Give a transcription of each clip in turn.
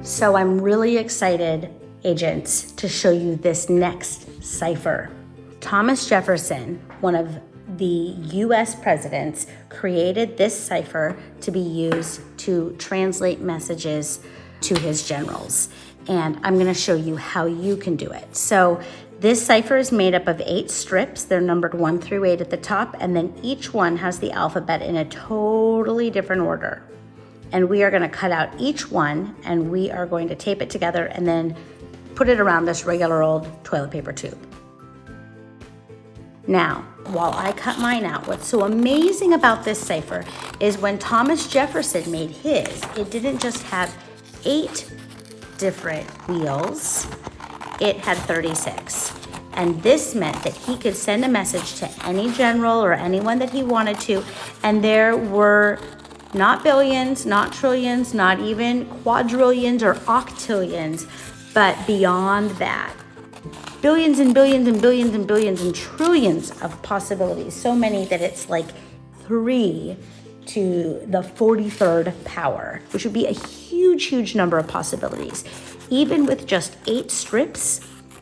So I'm really excited, agents, to show you this next cipher. Thomas Jefferson, one of the US presidents, created this cipher to be used to translate messages to his generals. And I'm gonna show you how you can do it. So this cipher is made up of 8 strips. They're numbered 1 through 8 at the top, and then each one has the alphabet in a totally different order. And we are gonna cut out each one, and we are going to tape it together and then put it around this regular old toilet paper tube. Now, while I cut mine out, what's so amazing about this cipher is when Thomas Jefferson made his, it didn't just have 8 different wheels, it had 36. And this meant that he could send a message to any general or anyone that he wanted to, and there were not billions, not trillions, not even quadrillions or octillions, but beyond that, billions and billions and billions and billions and trillions of possibilities. So many that it's like 3 to the 43rd power, which would be a huge, huge number of possibilities. Even with just 8 strips,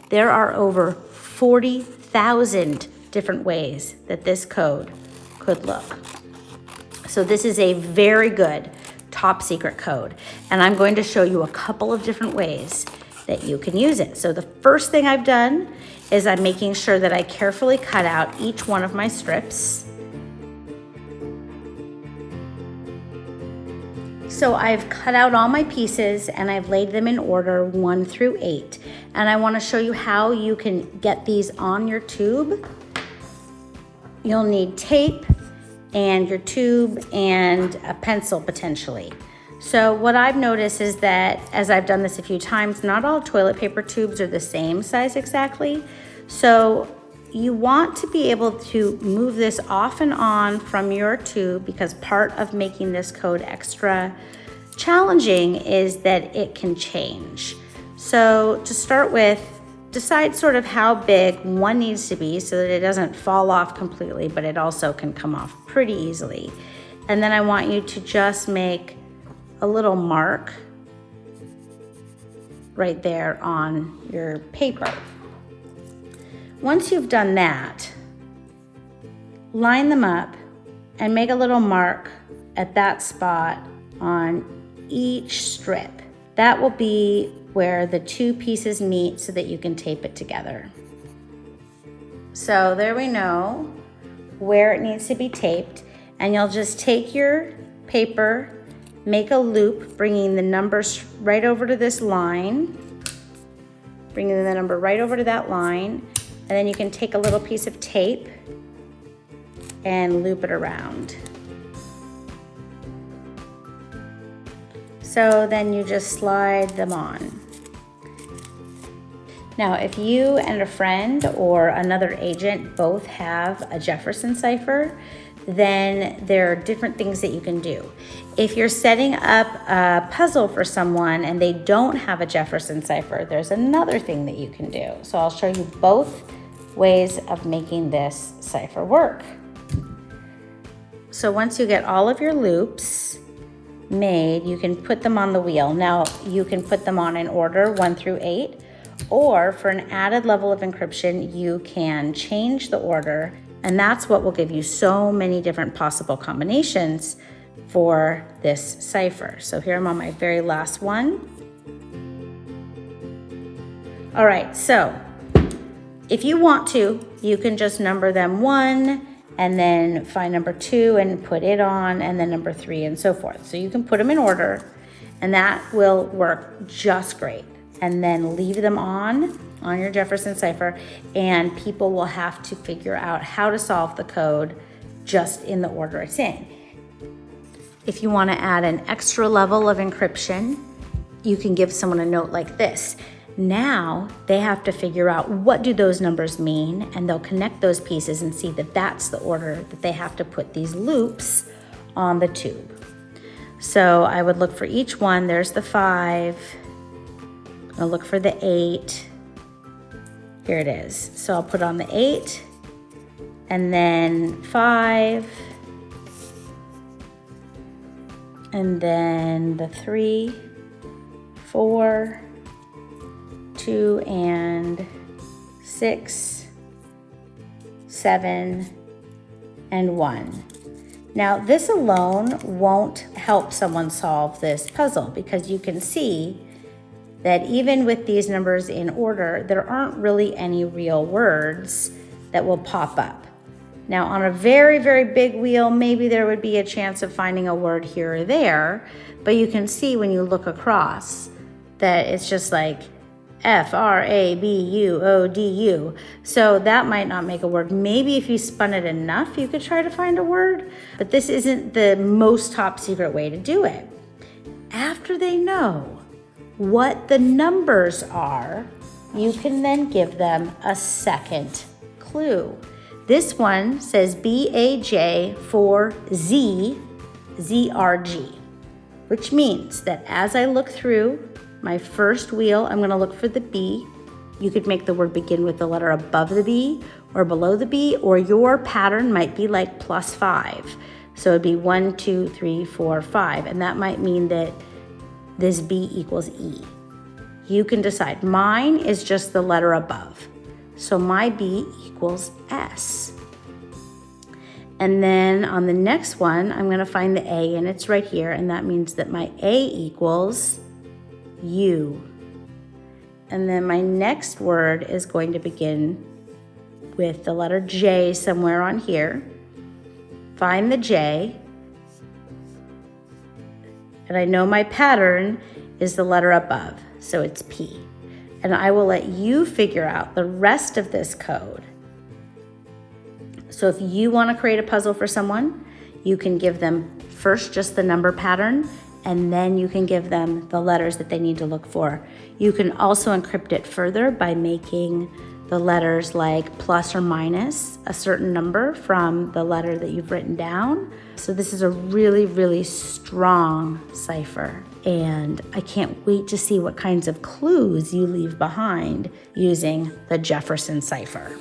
there are over 40,000 different ways that this code could look. So this is a very good top secret code. And I'm going to show you a couple of different ways that you can use it. So the first thing I've done is I'm making sure that I carefully cut out each one of my strips. So I've cut out all my pieces and I've laid them in order 1 through 8. And I want to show you how you can get these on your tube. You'll need tape and your tube and a pencil potentially. So what I've noticed is that as I've done this a few times, not all toilet paper tubes are the same size exactly. So you want to be able to move this off and on from your tube, because part of making this code extra challenging is that it can change. So to start with, decide sort of how big one needs to be so that it doesn't fall off completely, but it also can come off pretty easily. And then I want you to just make a little mark right there on your paper. Once you've done that, line them up and make a little mark at that spot on each strip. That will be where the 2 pieces meet so that you can tape it together. So there we know where it needs to be taped, and you'll just take your paper, make a loop, bringing the numbers right over to this line, bringing the number right over to that line, and then you can take a little piece of tape and loop it around. So then you just slide them on. Now, if you and a friend or another agent both have a Jefferson cipher, then there are different things that you can do. If you're setting up a puzzle for someone and they don't have a Jefferson cipher, there's another thing that you can do. So I'll show you both ways of making this cipher work. So once you get all of your loops made, you can put them on the wheel. Now you can put them on in order 1 through 8, or for an added level of encryption, you can change the order, and that's what will give you so many different possible combinations for this cipher. So here I'm on my very last one. All right, so if you want to, you can just number them 1 and then find number 2 and put it on, and then number 3 and so forth. So you can put them in order, and that will work just great. And then leave them on your Jefferson cipher, and people will have to figure out how to solve the code just in the order it's in. If you want to add an extra level of encryption, you can give someone a note like this. Now they have to figure out what do those numbers mean, and they'll connect those pieces and see that that's the order that they have to put these loops on the tube. So I would look for each one. There's the 5. I'll look for the 8. Here it is. So I'll put on the 8, and then 5, and then the 3, 4, 2 and 6, 7 and 1. Now this alone won't help someone solve this puzzle because you can see that even with these numbers in order, there aren't really any real words that will pop up. Now on a very, very big wheel, maybe there would be a chance of finding a word here or there, but you can see when you look across that it's just like FRABUODU. So that might not make a word. Maybe if you spun it enough, you could try to find a word, but this isn't the most top secret way to do it. After they know what the numbers are, you can then give them a second clue. This one says BAJ4Z, ZRG, which means that as I look through my first wheel, I'm gonna look for the B. You could make the word begin with the letter above the B or below the B, or your pattern might be like +5. So it'd be 1, 2, 3, 4, 5, and that might mean that this B equals E. You can decide. Mine is just the letter above. So my B equals S. And then on the next one, I'm gonna find the A, and it's right here, and that means that my A equals U. And then my next word is going to begin with the letter J somewhere on here. Find the J. And I know my pattern is the letter above, so it's P. And I will let you figure out the rest of this code. So if you want to create a puzzle for someone, you can give them first just the number pattern, and then you can give them the letters that they need to look for. You can also encrypt it further by making the letters like plus or minus a certain number from the letter that you've written down. So this is a really, really strong cipher, and I can't wait to see what kinds of clues you leave behind using the Jefferson Cipher.